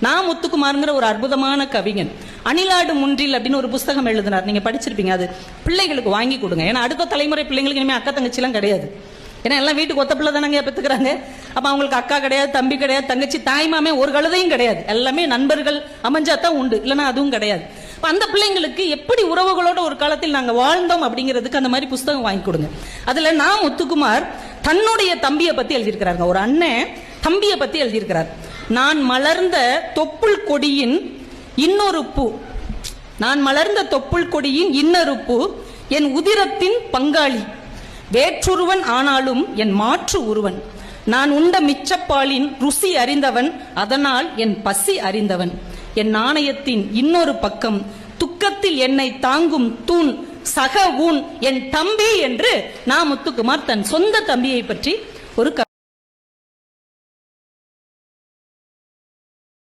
நான் முத்துக்குமார்ங்கிற ஒரு அற்புதமான கவிஞன் அணிலாடு முன்றில் அப்படின்னு ஒரு புத்தகம் எழுதினார். நீங்க படிச்சிருப்பீங்க. அது பிள்ளைகளுக்கு வாங்கி கொடுங்க. ஏன்னா அடுத்த தலைமுறை பிள்ளைங்களுக்கு இனிமே அக்கா தங்கச்சி எல்லாம் கிடையாது. ஏன்னா எல்லாம் வீட்டுக்கு ஒத்த பிள்ளை தானங்க பெற்றுக்கிறாங்க. அப்ப அவங்களுக்கு அக்கா கிடையாது, தம்பி கிடையாது, தங்கச்சி, தாய்மாமே ஒரு கழுதையும் கிடையாது. எல்லாமே நண்பர்கள் அமைஞ்சாதான் உண்டு, இல்லைன்னா அதுவும் கிடையாது. அந்த பிள்ளைங்களுக்கு எப்படி உறவுகளோட ஒரு காலத்தில் நாங்க வாழ்ந்தோம் அப்படிங்கிறதுக்கு அந்த மாதிரி புத்தகம் வாங்கி கொடுங்க. அதுல நான் முத்துக்குமார் தன்னுடைய தம்பியை பத்தி எழுதியிருக்கிறாங்க. ஒரு அண்ணன் தம்பியை பத்தி எழுதியிருக்கிறார். நான் மலர்ந்த தொப்புள் கொடியின் இன்னொரு பூ, நான் மலர்ந்த தொப்புள் கொடியின் இன்னொரு பூ, என் உதிரத்தின் பங்காளி, வேற்றுருவன் ஆனாலும் என் மாற்று உருவன், நான் உண்ட மிச்சப்பாலின் ருசி அறிந்தவன், அதனால் என் பசி அறிந்தவன், என் நாணயத்தின் இன்னொரு பக்கம், துக்கத்தில் என்னை தாங்கும் தூண், சக ஊன் என் தம்பி என்று நான் முத்துக்குமார் தன் சொந்த தம்பியை பற்றி ஒரு